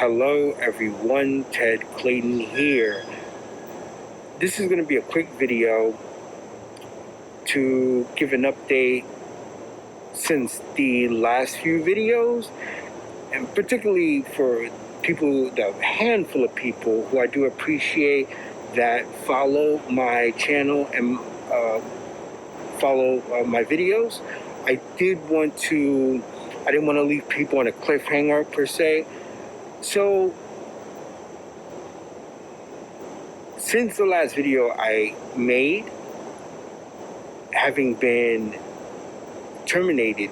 Hello everyone, Ted Clayton here. This is going to be a quick video to give an update since the last few videos, and particularly for people, the handful of people who I do appreciate that follow my channel and follow my videos. I didn't want to leave people on a cliffhanger per se. So, since the last video I made, having been terminated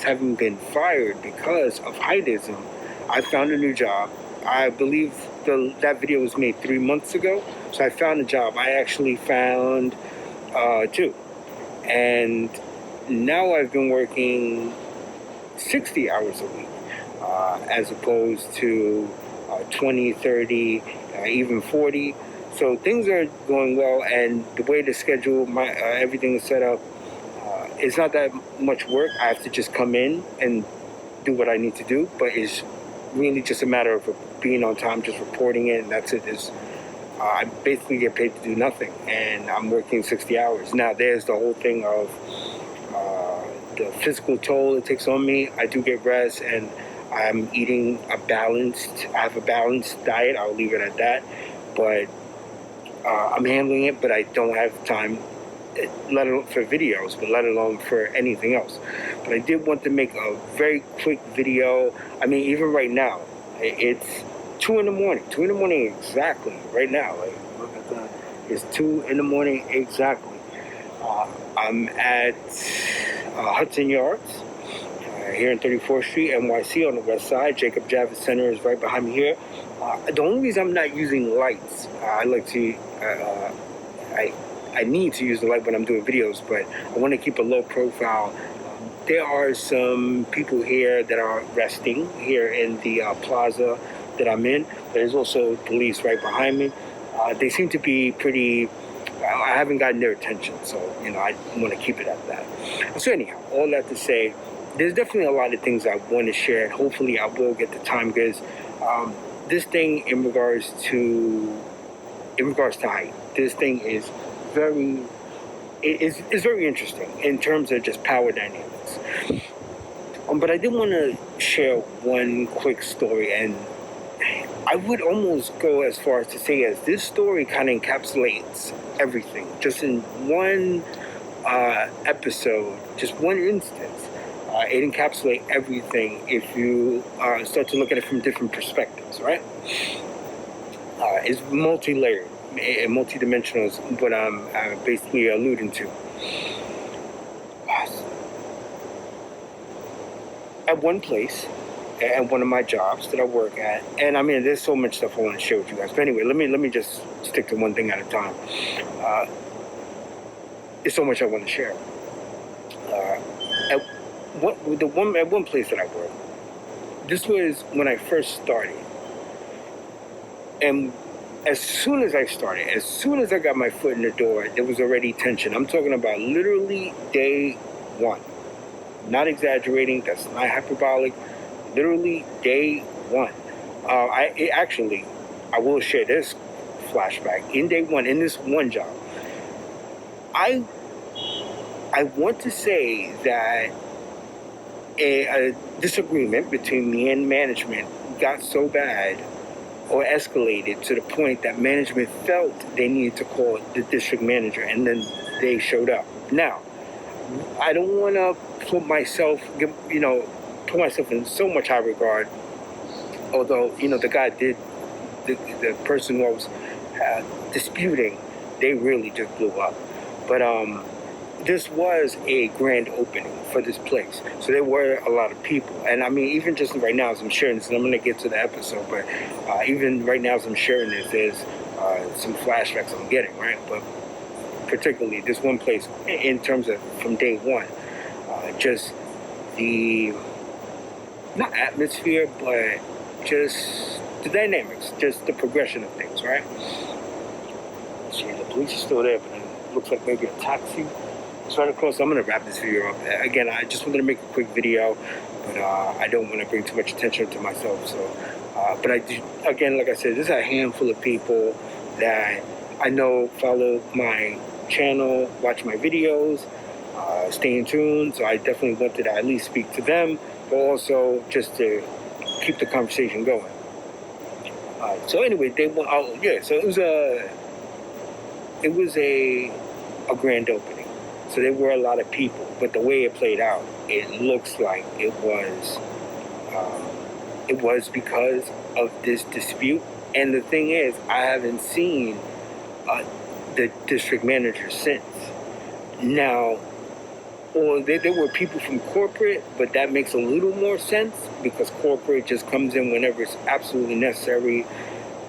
having been fired because of Heightism, I found a new job. I believe that video was made 3 months ago, so I found a job. I actually found two. And now I've been working 60 hours a week. As opposed to 20, 30, even 40. So things are going well, and the way the schedule, everything is set up, it's not that much work. I have to just come in and do what I need to do, but it's really just a matter of being on time, just reporting it, and that's it. I basically get paid to do nothing, and I'm working 60 hours. Now, there's the whole thing of the physical toll it takes on me. I do get rest, and I'm eating I have a balanced diet. I'll leave it at that. But I'm handling it, but I don't have time, let alone for videos, but let alone for anything else. But I did want to make a very quick video. I mean, even right now, it's 2 in the morning. 2 in the morning exactly, right now. Like, look at that. It's 2 in the morning exactly. I'm at Hudson Yards, here in 34th Street, NYC, on the west side. Jacob Javits Center is right behind me here. The only reason I'm not using lights, I need to use the light when I'm doing videos, but I want to keep a low profile. There are some people here that are resting here in the plaza that I'm in. There's also police right behind me. They seem to be pretty... I haven't gotten their attention, so, I want to keep it at that. So anyhow, all that to say, there's definitely a lot of things I want to share, and hopefully I will get the time, because this thing in regards to height, this thing is very interesting in terms of just power dynamics. But I did want to share one quick story, and I would almost go as far as to say as this story kind of encapsulates everything, just in one episode, just one instance. It encapsulates everything if you start to look at it from different perspectives, right? It's multi-layered and multi-dimensional is what I'm basically alluding to. At one place, at one of my jobs that I work at, and I mean, there's so much stuff I want to share with you guys. But anyway, let me just stick to one thing at a time. There's so much I want to share. At one place that I work, this was when I first started, and as soon as I got my foot in the door, there was already tension. I'm talking about literally day one. Not exaggerating. That's not hyperbolic. Literally day one. I will share this flashback. In day one, in this one job, I want to say that a disagreement between me and management got so bad or escalated to the point that management felt they needed to call the district manager, and then they showed up. Now, I don't want to put myself in so much high regard, although, the guy did, the person who I was disputing, they really just blew up. But this was a grand opening for this place, so there were a lot of people. And I mean, even just right now as I'm sharing this, and I'm going to get to the episode, but even right now as I'm sharing this, there's some flashbacks I'm getting, right? But particularly this one place, in terms of from day one, just the, not atmosphere, but just the dynamics, just the progression of things, right? See, the police are still there, but it looks like maybe a taxi. It's right across. I'm going to wrap this video up. Again, I just wanted to make a quick video, but I don't want to bring too much attention to myself, so But I do, again, like I said, there's a handful of people that I know follow my channel, watch my videos, stay in tune. So I definitely wanted to at least speak to them, but also just to keep the conversation going. So anyway, they went out. Yeah, so it was a grand opening. So there were a lot of people, but the way it played out, it looks like it was because of this dispute. And the thing is, I haven't seen the district manager since. Now, or there were people from corporate, but that makes a little more sense because corporate just comes in whenever it's absolutely necessary,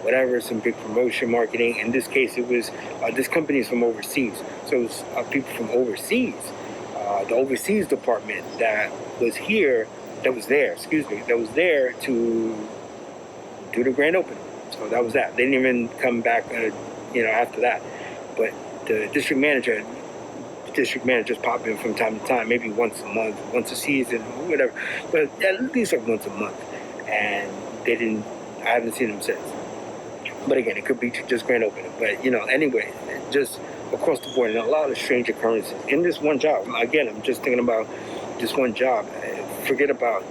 whatever, some big promotion, marketing. In this case, it was, this company is from overseas. So it was people from overseas, the overseas department that was there to do the grand opening. So that was that. They didn't even come back, after that. But the district managers pop in from time to time, maybe once a month, once a season, whatever. But at least like once a month. And I haven't seen them since. But again, it could be just grand opening. But, anyway, just across the board, and a lot of strange occurrences in this one job. Again, I'm just thinking about this one job. Forget about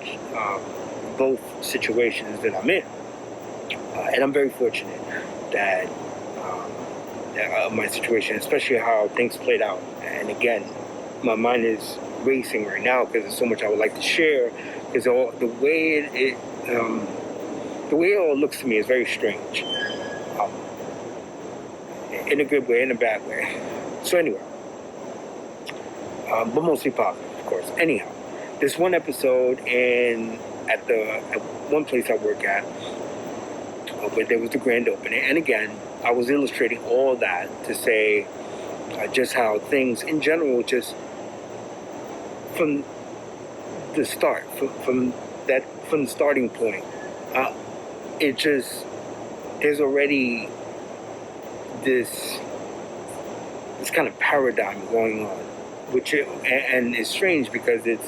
both situations that I'm in. And I'm very fortunate that my situation, especially how things played out. And again, my mind is racing right now because there's so much I would like to share. Because the way it all looks to me is very strange. In a good way, in a bad way. So anyway, but mostly positive, of course. Anyhow, this one episode at one place I work at, where there was the grand opening, and again, I was illustrating all that to say just how things in general, just from the start, from the starting point, there's already this kind of paradigm going on, and it's strange because it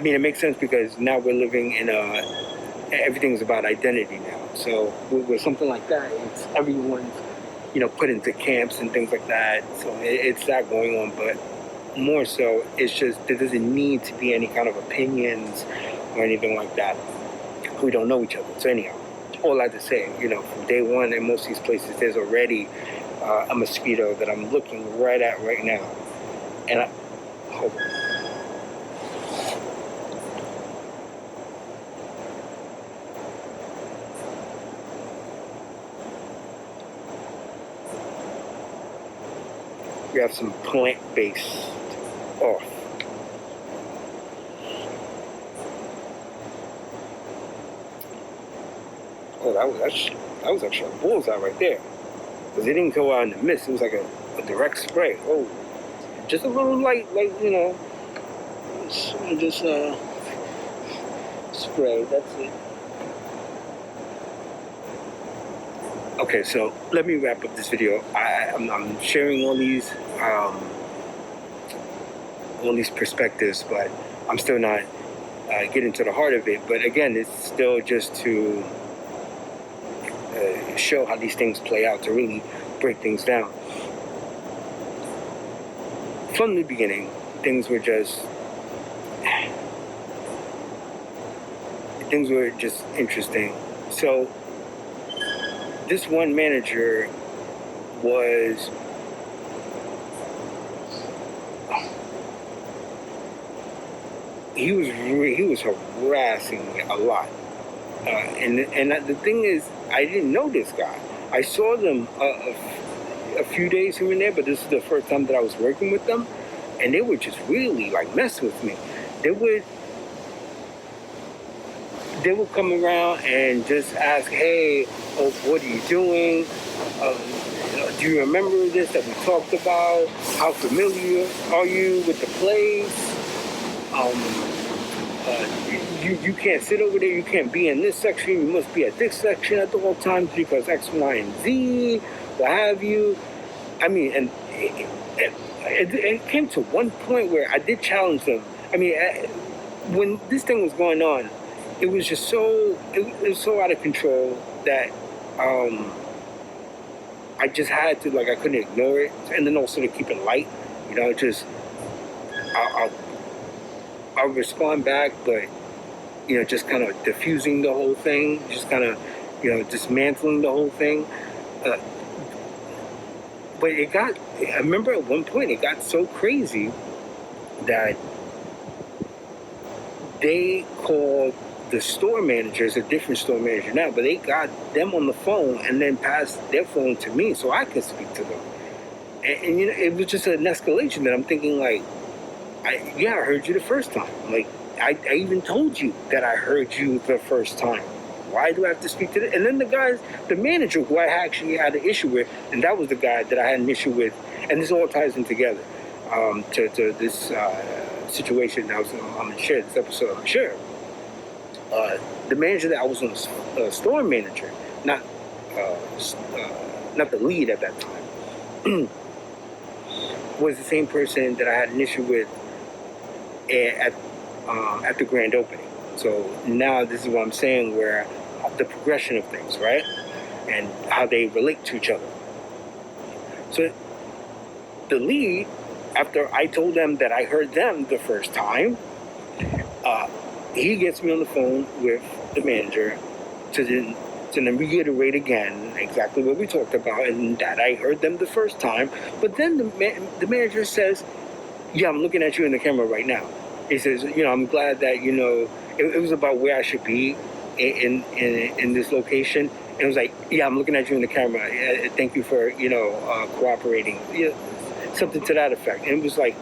makes sense because now we're living in everything's about identity now. So with something like that, it's everyone's, put into camps and things like that. So it's that going on, but more so, it's just there doesn't need to be any kind of opinions or anything like that. We don't know each other. So anyhow, all I have to say, from day one in most of these places, there's already a mosquito that I'm looking right at right now. And hold on. We have some plant-based off. Oh, that was actually a bullseye right there. Because it didn't go out in the mist. It was like a direct spray. Oh, just a little light, just spray. That's it. Okay, so let me wrap up this video. I'm sharing all these perspectives, but I'm still not getting to the heart of it. But again, it's still just to show how these things play out, to really break things down. From the beginning, things were just interesting. So this one manager he was harassing me a lot. And the thing is, I didn't know this guy. I saw them a few days here and there, but this is the first time that I was working with them, and they would just really mess with me. They would come around and just ask, "Hey, what are you doing? Do you remember this that we talked about? How familiar are you with the place? You can't sit over there. You can't be in this section. You must be at this section at all times because X, Y, and Z, what have you." I mean, and it came to one point where I did challenge them. I mean, when this thing was going on, it was just so, it was so out of control that I just had to, like, I couldn't ignore it. And then also to keep it light, just, I'll, I'll respond back, but, just kind of diffusing the whole thing, just kind of, dismantling the whole thing. But I remember at one point it got so crazy that they called the store managers, a different store manager now, but they got them on the phone and then passed their phone to me so I could speak to them. And it was just an escalation that I'm thinking, like, I heard you the first time. Like, I even told you that I heard you the first time. Why do I have to speak to them? And then the manager who I actually had an issue with, and that was the guy that I had an issue with, and this all ties in together to this situation that I'm going to share, this episode I'm going to share. The manager that I was on, store manager, not the lead at that time, was the same person that I had an issue with at the grand opening. So now this is what I'm saying, where the progression of things, right? And how they relate to each other. So the lead, after I told them that I heard them the first time, he gets me on the phone with the manager to then reiterate again exactly what we talked about and that I heard them the first time. But then the manager says, yeah, I'm looking at you in the camera right now. He says, I'm glad that, it was about where I should be in this location. And it was like, yeah, I'm looking at you in the camera. Thank you for, cooperating. Something to that effect. And it was like,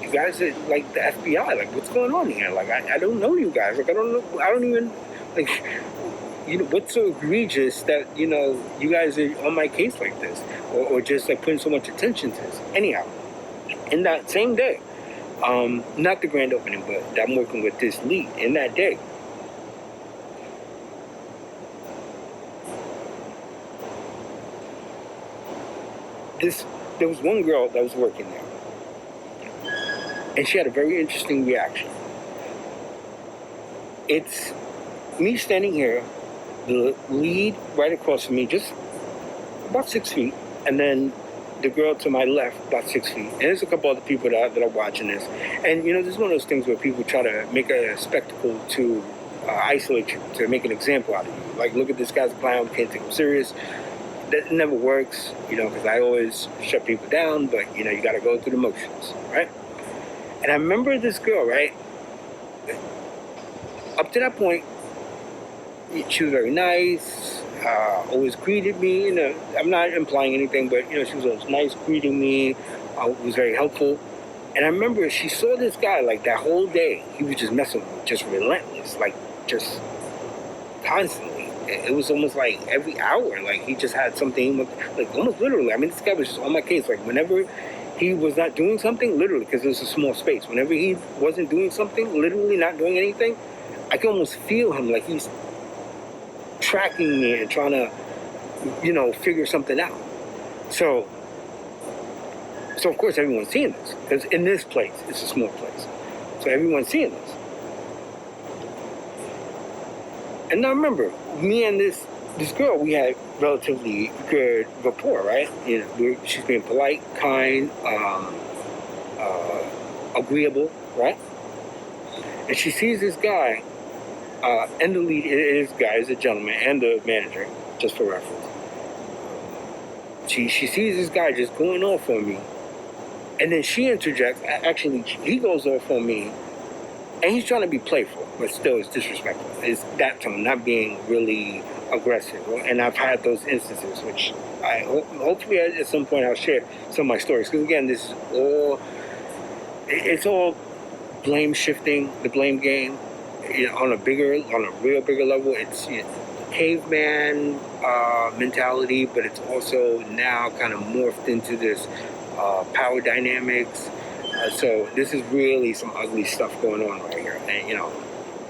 you guys are like the FBI. Like, what's going on here? Like, I don't know you guys. Like, I don't even, like, what's so egregious that, you guys are on my case like this? Or just, like, putting so much attention to this. Anyhow, in that same day, not the grand opening, but I'm working with this lead in that day. There was one girl that was working there, and she had a very interesting reaction. It's me standing here, the lead right across from me, just about 6 feet, and then the girl to my left, about 6 feet. And there's a couple other people that are watching this. And, this is one of those things where people try to make a spectacle to isolate you, to make an example out of you. Like, look at this guy's a clown, we can't take him serious. That never works, because I always shut people down, but, you got to go through the motions, right? And I remember this girl, right? Up to that point, she was very nice, always greeted me. I'm not implying anything, but, she was always nice, greeting me, was very helpful. And I remember she saw this guy, like, that whole day, he was just messing with me, just relentless, like, just constantly. It was almost like every hour, like, he just had something, like, almost literally. I mean, this guy was just on my case. Like, whenever he was not doing something, literally, because it was a small space, whenever he wasn't doing something, literally not doing anything, I can almost feel him, like he's tracking me and trying to, figure something out. So of course everyone's seeing this, because in this place, it's a small place. So everyone's seeing this. And now remember, me and this girl, we had relatively good rapport, right? She's being polite, kind, agreeable, right? And she sees this guy, and the lead is guy is a gentleman, and the manager, just for reference. She sees this guy just going off on me, and then she interjects. Actually, he goes off on me, and he's trying to be playful, but still it's disrespectful. It's that tone, not being really aggressive. And I've had those instances, which I hopefully at some point I'll share some of my stories. Because again, this is it's all blame shifting, the blame game. On a real bigger level, it's caveman mentality, but it's also now kind of morphed into this power dynamics. So this is really some ugly stuff going on right here,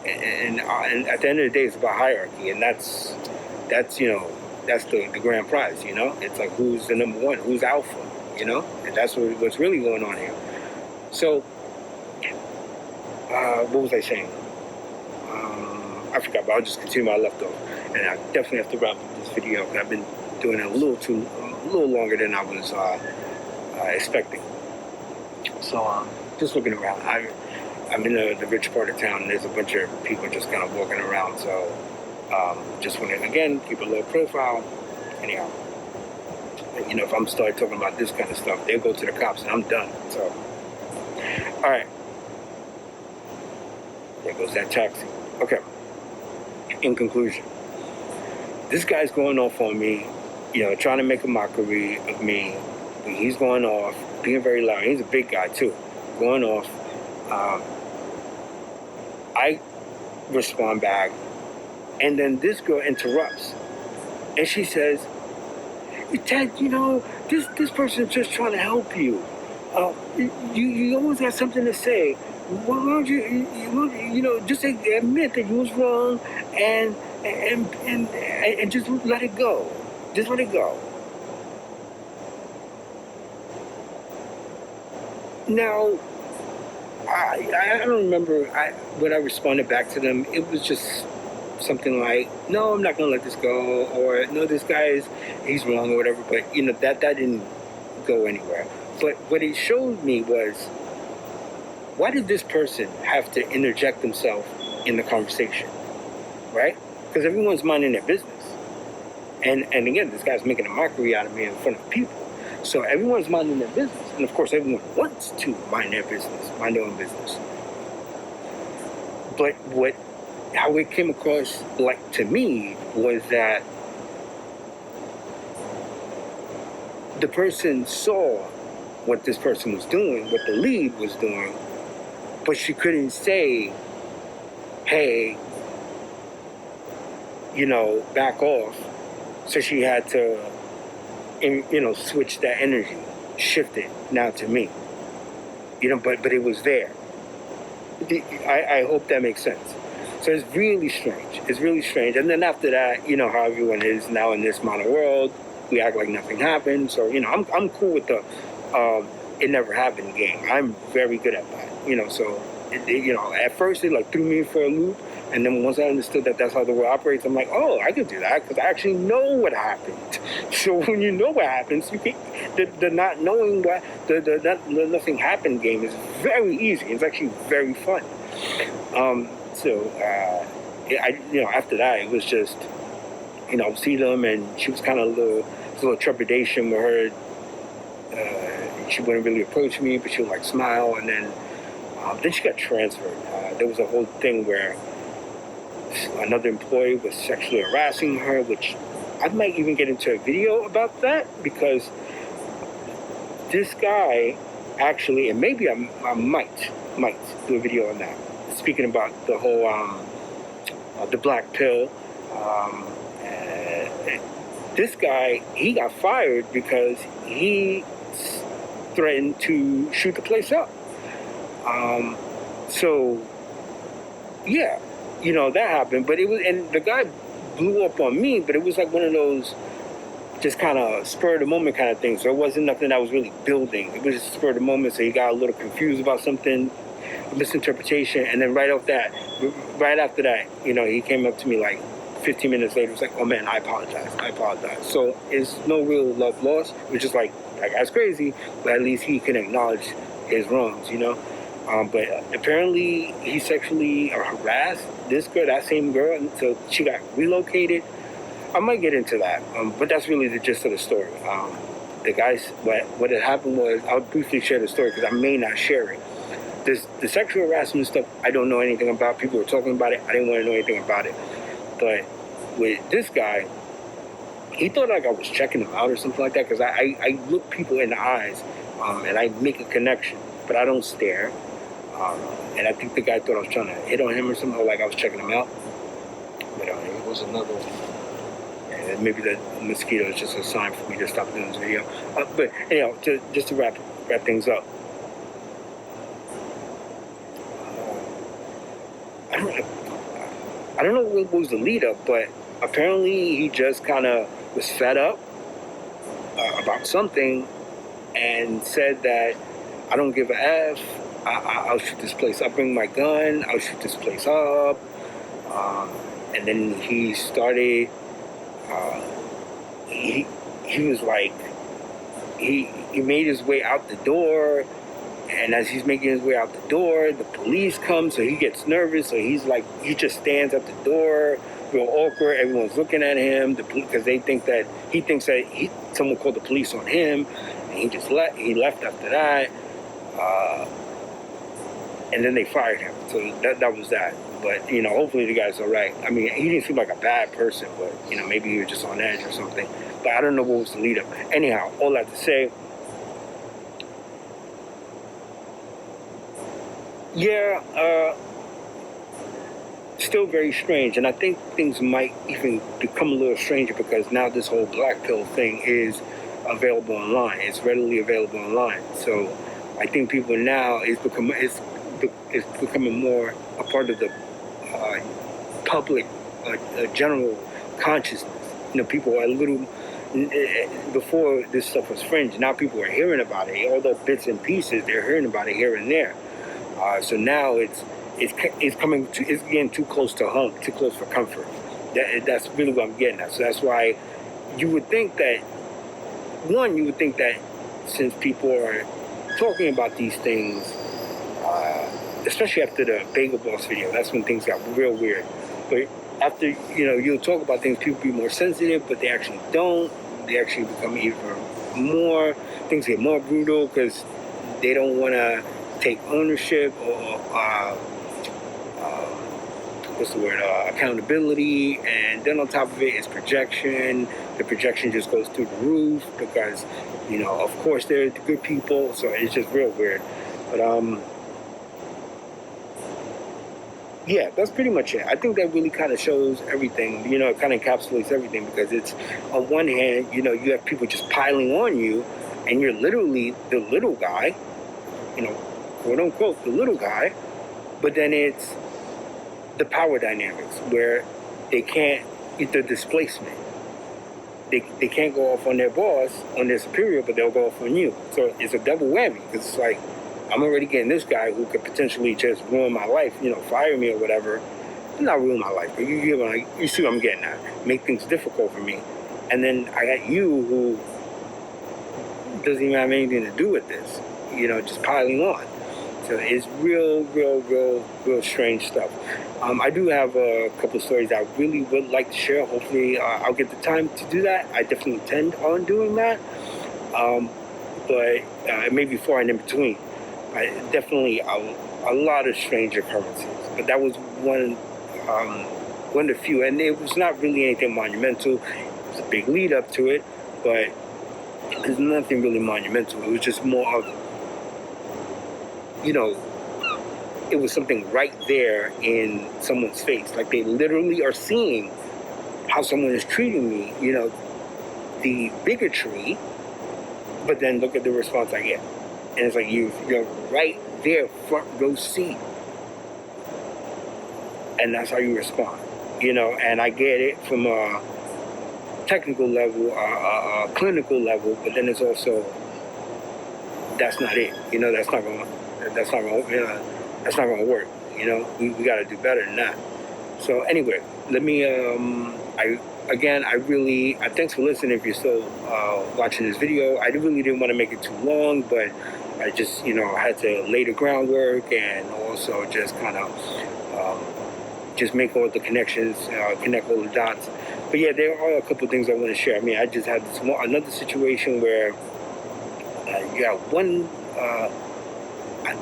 and at the end of the day, it's about hierarchy, and that's the grand prize. It's like, who's the number one, who's alpha, and that's what's really going on here. So what was I saying? I forgot, but I'll just continue where I left off. And I definitely have to wrap up this video because I've been doing it a little longer than I was expecting. So just looking around, I'm in the rich part of town, and there's a bunch of people just kind of walking around. So just want to again keep a low profile. Anyhow, you know, if I'm start talking about this kind of stuff, they'll go to the cops, and I'm done. So all right, there goes that taxi. Okay. In conclusion, this guy's going off on me, you know, trying to make a mockery of me. He's going off, being very loud. He's a big guy too, going off. I respond back, and then this girl interrupts, and she says, "Ted, you know, this person's just trying to help you. You always got something to say. Why don't you know, just admit that you was wrong and just let it go. Just let it go." Now, I don't remember when I responded back to them. It was just something like, "No, I'm not gonna let this go," or "No, this guy he's wrong," or whatever. But you know that didn't go anywhere. But what it showed me was, why did this person have to interject themselves in the conversation, right? Because everyone's minding their business. And again, this guy's making a mockery out of me in front of people. So everyone's minding their business. And of course, everyone wants to mind their business, mind their own business. But how it came across, like, to me, was that the person saw what this person was doing, what the lead was doing, but she couldn't say, "Hey, you know, back off." So she had to, you know, switch that energy, shift it now to me. You know, but it was there. I hope that makes sense. So it's really strange. It's really strange. And then after that, you know how everyone is now in this modern world. We act like nothing happened. So, you know, I'm cool with the it never happened game. I'm very good at that. You know, so, you know, at first it like threw me for a loop. And then once I understood that that's how the world operates, I'm like, oh, I can do that because I actually know what happened. So when you know what happens, you can, the not knowing what, the nothing happened game is very easy. It's actually very fun. You know, after that, it was just, you know, see them, and she was kind of a little trepidation with her. She wouldn't really approach me, but she would like smile, and then she got transferred. There was a whole thing where another employee was sexually harassing her, which I might even get into a video about that, because this guy actually, and maybe I might do a video on that, speaking about the whole the black pill. This guy, he got fired because he threatened to shoot the place up. So yeah, you know, that happened, but it was, and the guy blew up on me, but it was like one of those just kind of spur of the moment kind of thing. So it wasn't nothing that was really building. It was just spur of the moment. So he got a little confused about something, misinterpretation, and then right after that, you know, he came up to me like 15 minutes later. Was like, "Oh man, I apologize. So it's no real love lost. It was just like, that guy's crazy, but at least he can acknowledge his wrongs, you know. But apparently he sexually harassed this girl, that same girl, until she got relocated. I might get into that, but that's really the gist of the story. The guys, what had happened was, I'll briefly share the story because I may not share it. The sexual harassment stuff, I don't know anything about. People were talking about it. I didn't want to know anything about it. But with this guy, he thought like I was checking him out or something like that, because I look people in the eyes and I make a connection, but I don't stare. And I think the guy thought I was trying to hit on him or something, or like I was checking him out. But it was another one. And maybe the mosquito is just a sign for me to stop doing this video. But anyhow, just to wrap things up. I don't know what was the lead up, but apparently he just kind of was fed up about something and said that I don't give a F. I'll shoot this place. I'll bring my gun. I'll shoot this place up. And then he started. He he was like he made his way out the door, and as he's making his way out the door, the police come, so he gets nervous. So he just stands at the door, real awkward. Everyone's looking at him because he thinks that someone called the police on him, and he left after that. And then they fired him. So that was that. But, hopefully the guy's all right. I mean, he didn't seem like a bad person, but, maybe he was just on edge or something. But I don't know what was the lead up. Anyhow, all that to say, still very strange. And I think things might even become a little stranger because now this whole blackpill thing is available online. It's readily available online. So I think people now it's becoming more a part of the public, general consciousness. People are a little. Before this stuff was fringe, now people are hearing about it. Although bits and pieces, they're hearing about it here and there. So now it's getting too close to home, too close for comfort. That's really what I'm getting at. So that's why you would think that since people are talking about these things, especially after the Bagel Boss video, that's when things got real weird. But after, you'll talk about things, people be more sensitive, but they actually don't. They actually become even more, things get more brutal because they don't want to take ownership or, accountability. And then on top of it is projection. The projection just goes through the roof because, of course they're the good people. So it's just real weird. But, yeah, that's pretty much it. I think that really kind of shows everything, it kind of encapsulates everything because it's, on one hand, you have people just piling on you and you're literally the little guy, quote unquote, the little guy, but then it's the power dynamics where they can't, the displacement. They can't go off on their boss, on their superior, but they'll go off on you. So it's a double whammy because it's like, I'm already getting this guy who could potentially just ruin my life, fire me or whatever. Not ruin my life, but you see what I'm getting at. Make things difficult for me. And then I got you who doesn't even have anything to do with this, just piling on. So it's real strange stuff. I do have a couple of stories that I really would like to share. Hopefully I'll get the time to do that. I definitely intend on doing that. But maybe before and in between. Definitely a lot of strange occurrences, but that was one of the few, and it was not really anything monumental. It was a big lead up to it, but there's nothing really monumental. It was just more of, it was something right there in someone's face, like they literally are seeing how someone is treating me, the bigotry, but then look at the response I get. And it's like you're right there, front row seat. And that's how you respond, and I get it from a technical level, a clinical level, but then it's also, that's not it. That's not going to work. We got to do better than that. So anyway, let me, thanks for listening if you're still watching this video. I really didn't want to make it too long, but I just, had to lay the groundwork and also just kind of just make all the connections, connect all the dots. But yeah, there are a couple of things I want to share. I mean, I just had another situation where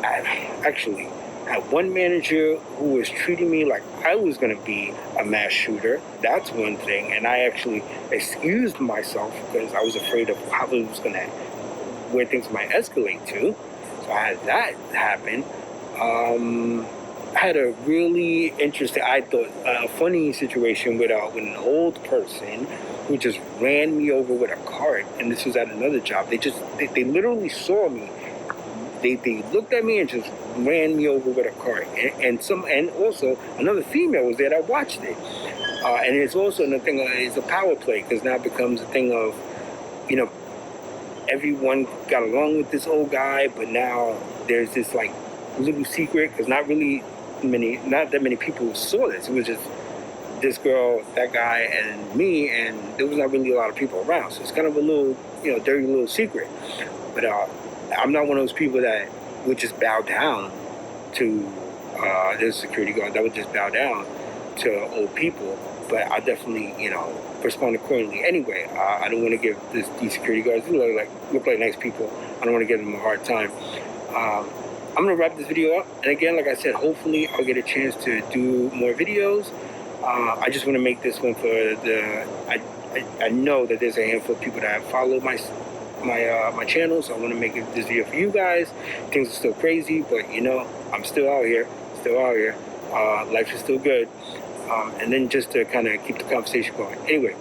I actually had one manager who was treating me like I was going to be a mass shooter. That's one thing. And I actually excused myself because I was afraid of how it was going to, where things might escalate to. So I had that happen. I had a really interesting, I thought, a funny situation with an old person who just ran me over with a cart. And this was at another job. They literally saw me. They looked at me and just ran me over with a cart. And also another female was there that watched it. And it's also another thing, it's a power play, because now it becomes a thing of, everyone got along with this old guy, but now there's this like little secret, because not really not that many people saw this. It was just this girl, that guy, and me, and there was not really a lot of people around. So it's kind of a little, dirty little secret. But I'm not one of those people that would just bow down to this security guard, that would just bow down to old people. But I definitely, respond accordingly. Anyway, I don't want to give these security guards, who look like nice people, I don't want to give them a hard time. I'm going to wrap this video up. And again, like I said, hopefully I'll get a chance to do more videos. I just want to make this one for I know that there's a handful of people that follow my channel, so I want to make this video for you guys. Things are still crazy, but I'm still out here. Life is still good. And then just to kind of keep the conversation going. Anyway,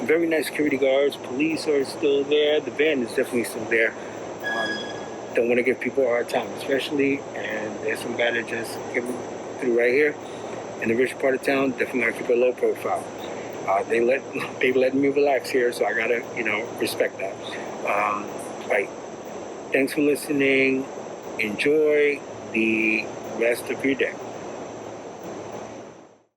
very nice security guards. Police are still there. The van is definitely still there. Don't want to give people a hard time, especially, and there's some guy that just came through right here in the rich part of town. Definitely gotta keep a low profile. They let me relax here, so I gotta respect that. Right. Thanks for listening. Enjoy the rest of your day.